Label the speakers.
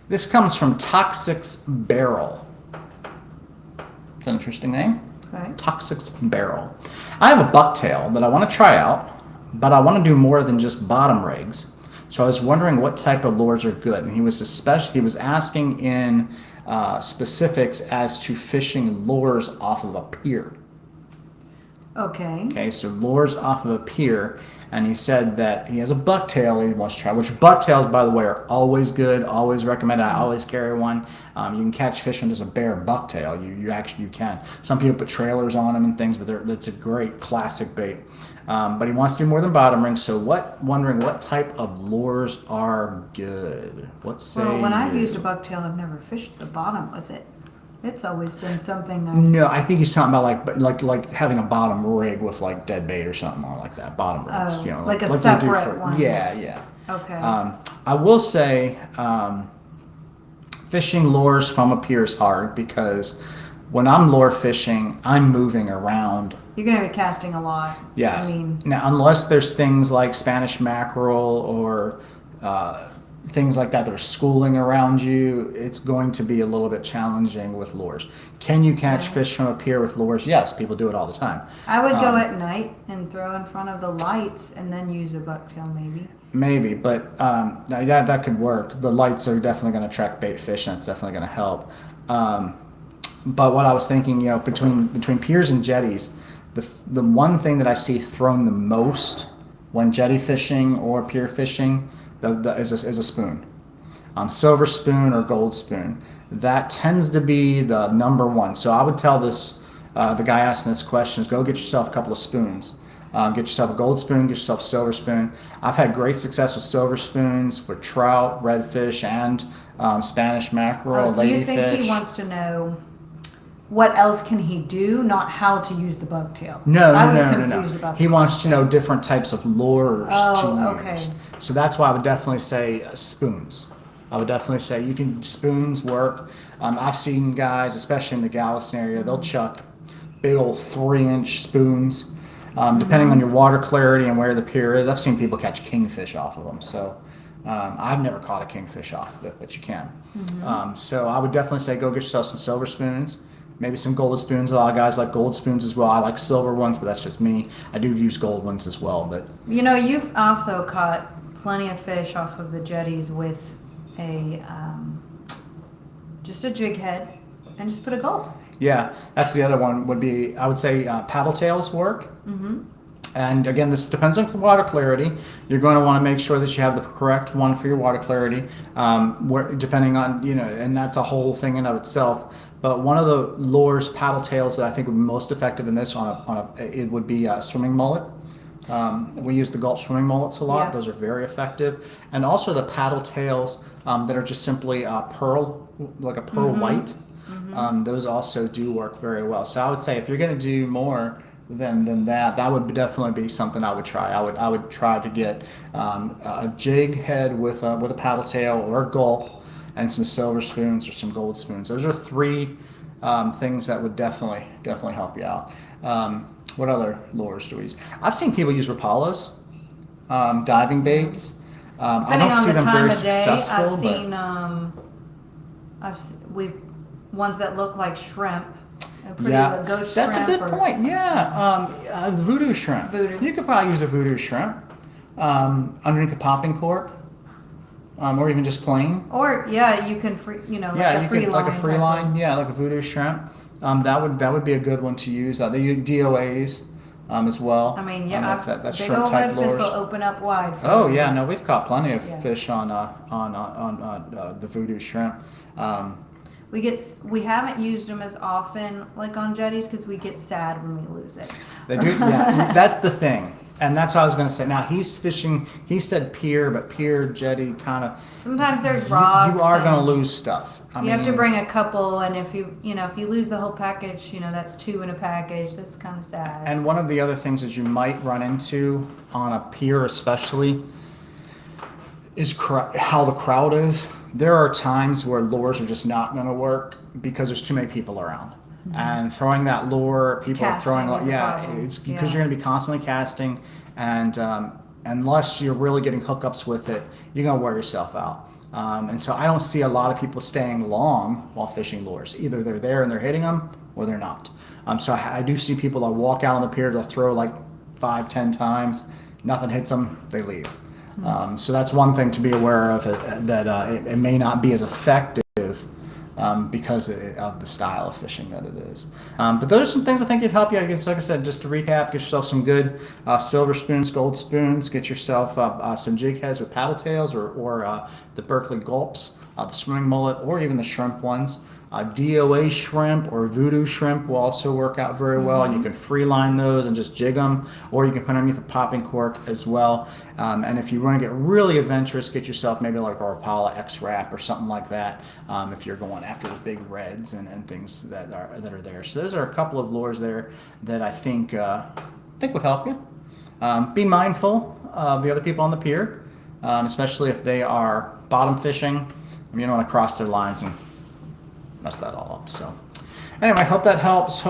Speaker 1: This comes from Toxic's Barrel. It's an interesting name.
Speaker 2: Right.
Speaker 1: Toxic's Barrel. I have a bucktail that I want to try out, but I want to do more than just bottom rigs. So I was wondering what type of lures are good, and he was asking in specifics as to fishing lures off of a pier.
Speaker 2: Okay.
Speaker 1: Okay, so lures off of a pier, and he said that he has a bucktail he wants to try, which bucktails, by the way, are always good, always recommended. I always carry one. You can catch fish on just a bare bucktail. You can. Some people put trailers on them and things, but it's a great classic bait. But he wants to do more than bottom rings, so wondering what type of lures are good.
Speaker 2: Well, when I've used a bucktail, I've never fished the bottom with it. It's always been something
Speaker 1: No, I think he's talking about like having a bottom rig with like dead bait or something like that. Bottom rigs,
Speaker 2: Oh, like a separate one.
Speaker 1: Yeah.
Speaker 2: Okay.
Speaker 1: I will say, fishing lures from a pier is hard because when I'm lure fishing, I'm moving around.
Speaker 2: You're going to be casting a lot.
Speaker 1: Yeah.
Speaker 2: I mean,
Speaker 1: now, unless there's things like Spanish mackerel or things like that are schooling around you, it's going to be a little bit challenging with lures. Can you catch fish from a pier with lures? Yes, people do it all the time.
Speaker 2: I would go at night and throw in front of the lights and then use a bucktail maybe.
Speaker 1: Maybe, but that could work. The lights are definitely going to attract bait fish, and it's definitely going to help. But what I was thinking, between piers and jetties, the one thing that I see thrown the most when jetty fishing or pier fishing is a spoon, silver spoon or gold spoon. That tends to be the number one. So I would tell the guy asking this question is go get yourself a couple of spoons. Get yourself a gold spoon, get yourself a silver spoon. I've had great success with silver spoons with trout, redfish, and Spanish mackerel,
Speaker 2: so you
Speaker 1: ladyfish.
Speaker 2: think he wants to know what else can he do, not how to use the bucktail?
Speaker 1: No.
Speaker 2: I was confused about that.
Speaker 1: He wants to know different types of lures to use.
Speaker 2: Okay.
Speaker 1: So that's why I would definitely say spoons. I would definitely say spoons work. I've seen guys, especially in the Galveston area, they'll chuck big old 3-inch spoons. Depending on your water clarity and where the pier is, I've seen people catch kingfish off of them. So I've never caught a kingfish off of it, but you can. So I would definitely say go get yourself some silver spoons. Maybe some gold spoons. A lot of guys like gold spoons as well. I like silver ones, but that's just me. I do use gold ones as well. But
Speaker 2: you've also caught plenty of fish off of the jetties with just a jig head and just put a gulp.
Speaker 1: Yeah, that's the other one. Would be I would say paddle tails work. And again, this depends on water clarity. You're going to want to make sure that you have the correct one for your water clarity. Depending on and that's a whole thing in of itself. But one of the lures, paddle tails, that I think would be most effective in this it would be a swimming mullet. We use the Gulp swimming mullets a lot.
Speaker 2: Yeah.
Speaker 1: Those are very effective. And also the paddle tails that are just simply pearl, like a pearl white. Those also do work very well. So I would say if you're going to do more than that would definitely be something I would try. I would try to get a jig head with a paddle tail or a gulp and some silver spoons or some gold spoons. Those are 3 things that would definitely help you out. What other lures do we use? I've seen people use Rapalos, diving baits. I don't see them very successful.
Speaker 2: I've seen ones that look like shrimp.
Speaker 1: That's a good point. Yeah, voodoo shrimp. You could probably use a voodoo shrimp underneath a popping cork. Or even just plain.
Speaker 2: Or you can like a free line.
Speaker 1: Yeah, like a voodoo shrimp. That would be a good one to use. They use DOAs as well.
Speaker 2: I mean,
Speaker 1: that's
Speaker 2: big
Speaker 1: shrimp
Speaker 2: old
Speaker 1: type
Speaker 2: redfish
Speaker 1: lures.
Speaker 2: will open up wide.
Speaker 1: We've caught plenty of fish on the voodoo shrimp.
Speaker 2: We haven't used them as often like on jetties because we get sad when we lose it.
Speaker 1: They do. Yeah, that's the thing. And that's what I was going to say. Now, he's fishing, he said pier, but pier, jetty, kind of.
Speaker 2: Sometimes there's rocks.
Speaker 1: You are going to lose stuff.
Speaker 2: You have to bring a couple, and if you lose the whole package, that's 2 in a package. That's kind of sad.
Speaker 1: And one of the other things that you might run into on a pier especially is how the crowd is. There are times where lures are just not going to work because there's too many people around. And throwing that lure, people are throwing. It's because you're going to be constantly casting, and unless you're really getting hookups with it, you're going to wear yourself out. And so I don't see a lot of people staying long while fishing lures. Either they're there and they're hitting them, or they're not. So I do see people that walk out on the pier, they'll throw like 5-10 times, nothing hits them, they leave. So that's one thing to be aware of, that it may not be as effective because of the style of fishing that it is. But those are some things I think would help you. I guess, like I said, just to recap, get yourself some good silver spoons, gold spoons. Get yourself some jig heads with paddle tails, or the Berkeley gulps, the swimming mullet, or even the shrimp ones. DOA shrimp or voodoo shrimp will also work out very well. You can free line those and just jig them, or you can put underneath a popping cork as well. And if you want to get really adventurous, get yourself maybe like a Rapala X-Wrap or something like that, if you're going after the big reds and things that are there. So those are a couple of lures there that I think would help you. Be mindful of the other people on the pier, especially if they are bottom fishing. You don't want to cross their lines and mess that all up. So anyway, hope that helps.